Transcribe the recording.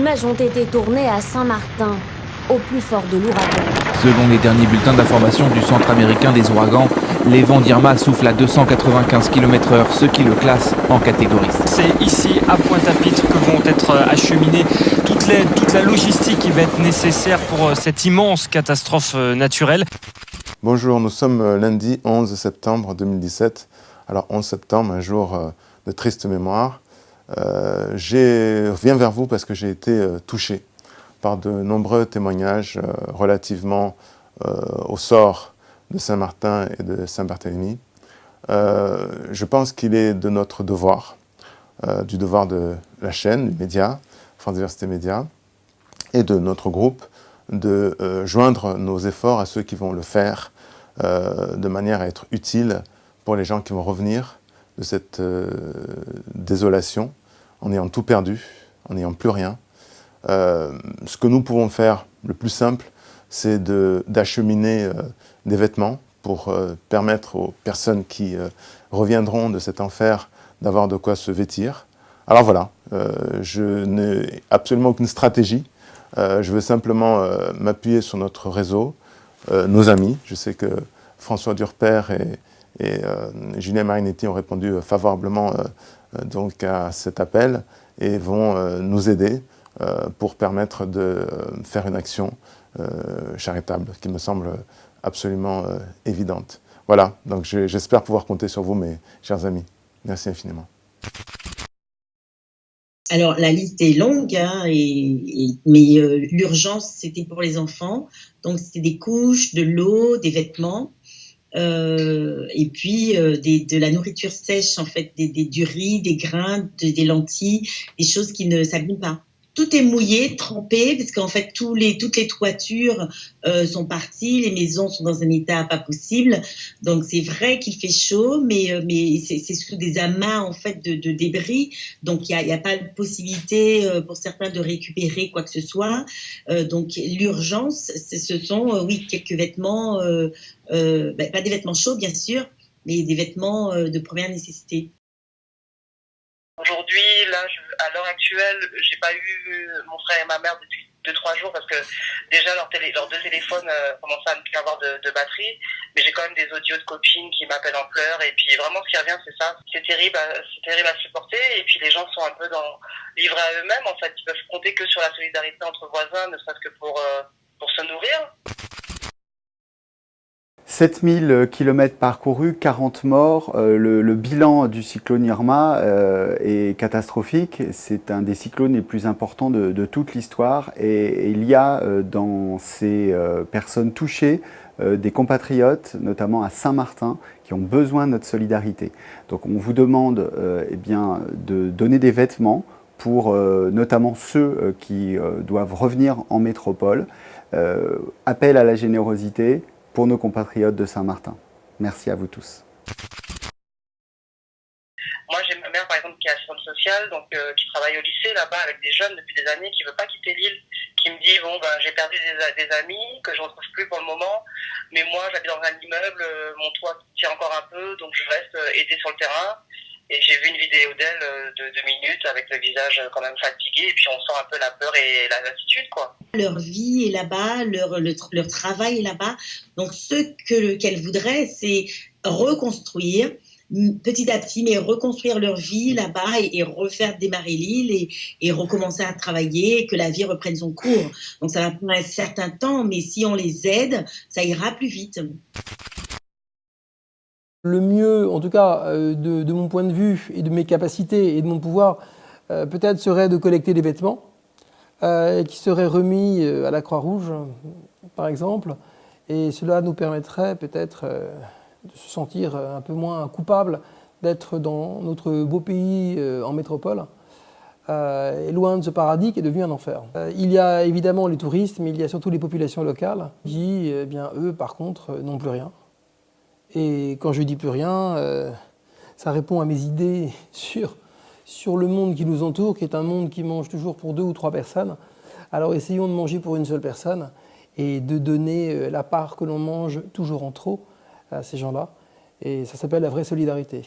images ont été tournées à Saint-Martin, au plus fort de l'ouragan. Selon les derniers bulletins d'information du Centre américain des ouragans, les vents d'Irma soufflent à 295 km/h, ce qui le classe en catégorie 5. C'est ici, à Pointe-à-Pitre, que vont être acheminées toute la logistique qui va être nécessaire pour cette immense catastrophe naturelle. Bonjour, nous sommes lundi 11 septembre 2017. Alors 11 septembre, un jour de triste mémoire. Je viens vers vous parce que j'ai été touché par de nombreux témoignages relativement au sort de Saint-Martin et de Saint-Barthélemy. Je pense qu'il est de notre devoir, du devoir de la chaîne, du média, France Diversité Média, et de notre groupe, de joindre nos efforts à ceux qui vont le faire de manière à être utile pour les gens qui vont revenir de cette désolation, en ayant tout perdu, en n'ayant plus rien. Ce que nous pouvons faire, le plus simple, c'est d'acheminer des vêtements pour permettre aux personnes qui reviendront de cet enfer d'avoir de quoi se vêtir. Alors voilà, je n'ai absolument aucune stratégie. Je veux simplement m'appuyer sur notre réseau, nos amis. Je sais que François Durper et Julien Marinetti ont répondu favorablement donc à cet appel et vont nous aider pour permettre de faire une action charitable qui me semble absolument évidente. Voilà, donc j'espère pouvoir compter sur vous, mes chers amis. Merci infiniment. Alors, la liste est longue, hein, mais l'urgence, c'était pour les enfants. Donc, c'était des couches, de l'eau, des vêtements, et puis de la nourriture sèche, en fait, du riz, des grains, des lentilles, des choses qui ne s'abîment pas. Tout est mouillé, trempé, parce qu'en fait, toutes les toitures sont parties, les maisons sont dans un état pas possible. Donc, c'est vrai qu'il fait chaud, mais c'est sous des amas, en fait, de débris. Donc, il y a pas de possibilité pour certains de récupérer quoi que ce soit. Donc, l'urgence, ce sont, oui, quelques vêtements, pas des vêtements chauds, bien sûr, mais des vêtements de première nécessité. Aujourd'hui, là, à l'heure actuelle, j'ai pas eu mon frère et ma mère depuis 2-3 jours parce que déjà leurs deux téléphones commençaient à ne plus avoir de batterie. Mais j'ai quand même des audios de copines qui m'appellent en pleurs. Et puis vraiment, ce qui revient, c'est ça. C'est terrible à supporter. Et puis les gens sont un peu livrés à eux-mêmes. En fait, ils peuvent compter que sur la solidarité entre voisins, ne serait-ce que pour se nourrir. 7000 km parcourus, 40 morts. Le bilan du cyclone Irma est catastrophique. C'est un des cyclones les plus importants de toute l'histoire. Et il y a dans ces personnes touchées des compatriotes, notamment à Saint-Martin, qui ont besoin de notre solidarité. Donc on vous demande de donner des vêtements pour notamment ceux qui doivent revenir en métropole. Appel à la générosité pour nos compatriotes de Saint-Martin. Merci à vous tous. Moi, j'ai ma mère, par exemple, qui est assistante sociale, donc qui travaille au lycée là-bas avec des jeunes depuis des années, qui veut pas quitter l'île, qui me dit j'ai perdu des amis que je retrouve plus pour le moment, mais moi j'habite dans un immeuble, mon toit tient encore un peu, donc je reste aider sur le terrain. Et j'ai vu une vidéo d'elle de 2 minutes avec le visage quand même fatigué, et puis on sent un peu la peur et la lassitude, quoi. Leur vie est là-bas, leur travail est là-bas. Donc, qu'elles voudraient, c'est reconstruire petit à petit, mais reconstruire leur vie là-bas et refaire démarrer l'île et recommencer à travailler et que la vie reprenne son cours. Donc, ça va prendre un certain temps, mais si on les aide, ça ira plus vite. Le mieux, en tout cas, de mon point de vue et de mes capacités et de mon pouvoir, peut-être serait de collecter des vêtements qui seraient remis à la Croix-Rouge, par exemple. Et cela nous permettrait peut-être de se sentir un peu moins coupable d'être dans notre beau pays en métropole, et loin de ce paradis qui est devenu un enfer. Il y a évidemment les touristes, mais il y a surtout les populations locales qui, eux, par contre, n'ont plus rien. Et quand je dis plus rien, ça répond à mes idées sur le monde qui nous entoure, qui est un monde qui mange toujours pour 2 ou 3 personnes. Alors essayons de manger pour une seule personne et de donner la part que l'on mange toujours en trop à ces gens-là. Et ça s'appelle la vraie solidarité.